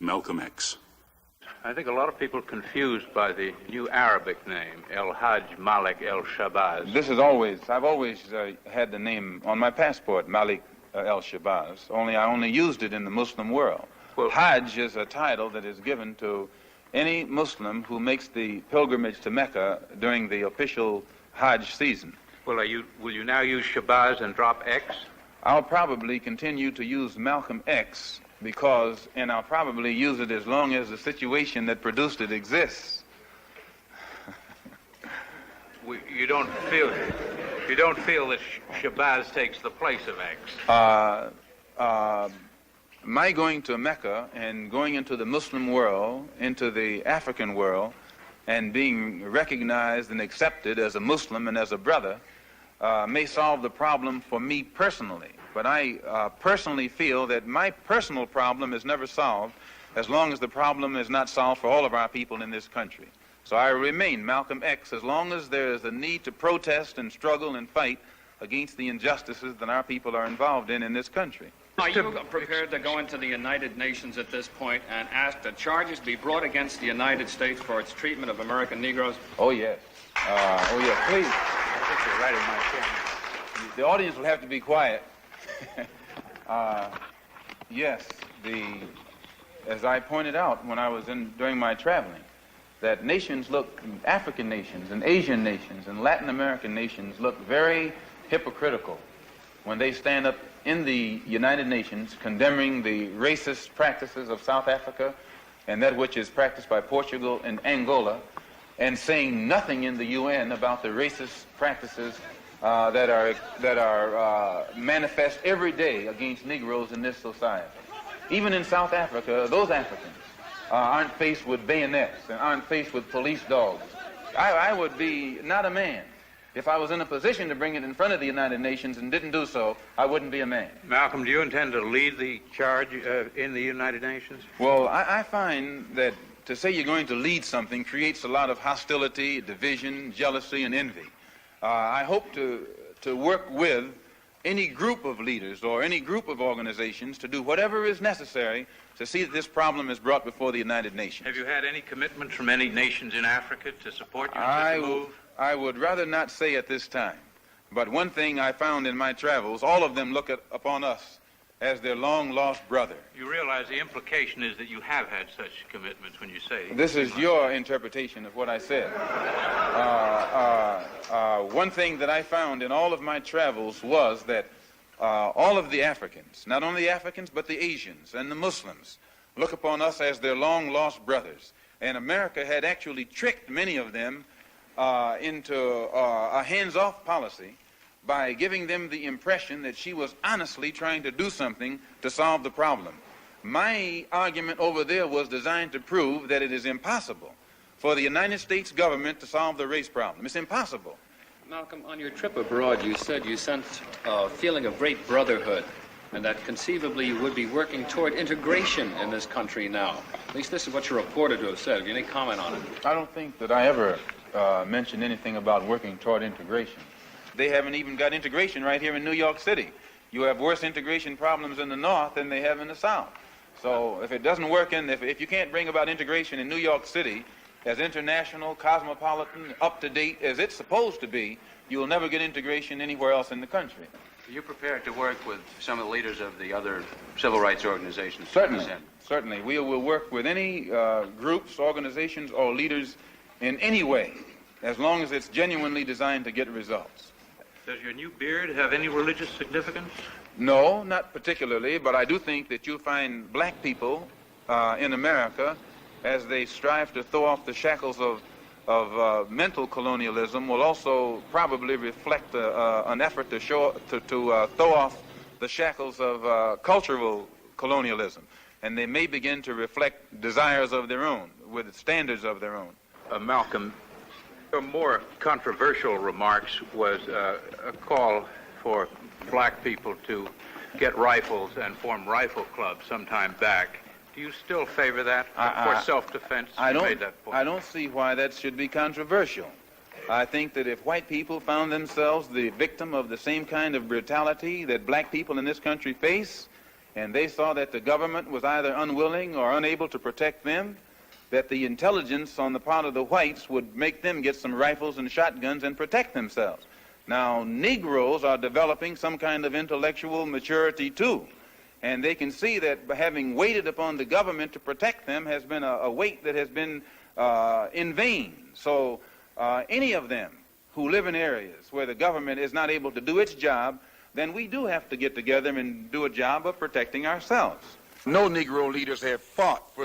Malcolm X. I think a lot of people are confused by the new Arabic name, El-Hajj Malik El-Shabazz. I've always had the name on my passport, Malik El-Shabazz, I only used it in the Muslim world. Well, Hajj is a title that is given to any Muslim who makes the pilgrimage to Mecca during the official Hajj season. Well, will you now use Shabazz and drop X? I'll probably continue to use Malcolm X and I'll probably use it as long as the situation that produced it exists. You don't feel that Shabazz takes the place of X? My going to Mecca and going into the Muslim world, into the African world, and being recognized and accepted as a Muslim and as a brother may solve the problem for me personally. But I personally feel that my personal problem is never solved as long as the problem is not solved for all of our people in this country. So I remain Malcolm X as long as there is a need to protest and struggle and fight against the injustices that our people are involved in this country. Are you prepared to go into the United Nations at this point and ask that charges be brought against the United States for its treatment of American Negroes? Oh, yes. Please. I think you're right in my chair. The audience will have to be quiet. Yes, as I pointed out when I was during my traveling, that African nations and Asian nations and Latin American nations look very hypocritical when they stand up in the United Nations condemning the racist practices of South Africa and that which is practiced by Portugal and Angola, and saying nothing in the UN about the racist practices that are manifest every day against Negroes in this society. Even in South Africa, those Africans aren't faced with bayonets and aren't faced with police dogs. I would be not a man. If I was in a position to bring it in front of the United Nations and didn't do so, I wouldn't be a man. Malcolm, do you intend to lead the charge in the United Nations? Well, I find that to say you're going to lead something creates a lot of hostility, division, jealousy, and envy. I hope to work with any group of leaders or any group of organizations to do whatever is necessary to see that this problem is brought before the United Nations. Have you had any commitments from any nations in Africa to support you in such a move? I would rather not say at this time. But one thing I found in my travels, all of them look upon us as their long-lost brother. You realize the implication is that you have had such commitments when you say... This is your interpretation of what I said. One thing that I found in all of my travels was that all of the Africans, not only the Africans, but the Asians and the Muslims, look upon us as their long-lost brothers. And America had actually tricked many of them into a hands-off policy by giving them the impression that she was honestly trying to do something to solve the problem. My argument over there was designed to prove that it is impossible for the United States government to solve the race problem. It's impossible. Malcolm, on your trip abroad, you said you sensed a feeling of great brotherhood and that conceivably you would be working toward integration in this country now. At least this is what you're reported to have said. Have you any comment on it? I don't think that I ever mentioned anything about working toward integration. They haven't even got integration right here in New York City. You have worse integration problems in the North than they have in the South. So if it doesn't work if you can't bring about integration in New York City as international, cosmopolitan, up-to-date as it's supposed to be, you will never get integration anywhere else in the country. Are you prepared to work with some of the leaders of the other civil rights organizations? Certainly. We will work with any groups, organizations, or leaders in any way, as long as it's genuinely designed to get results. Does your new beard have any religious significance? No, not particularly, but I do think that you'll find black people in America, as they strive to throw off the shackles of mental colonialism, will also probably reflect an effort to throw off the shackles of cultural colonialism. And they may begin to reflect desires of their own, with standards of their own. Malcolm, your more controversial remarks was a call for black people to get rifles and form rifle clubs sometime back. Do you still favor that for self-defense? I don't see why that should be controversial. I think that if white people found themselves the victim of the same kind of brutality that black people in this country face, and they saw that the government was either unwilling or unable to protect them, that the intelligence on the part of the whites would make them get some rifles and shotguns and protect themselves. Now, Negroes are developing some kind of intellectual maturity too, and they can see that having waited upon the government to protect them has been a wait that has been in vain. So any of them who live in areas where the government is not able to do its job, then we do have to get together and do a job of protecting ourselves. No Negro leaders have fought for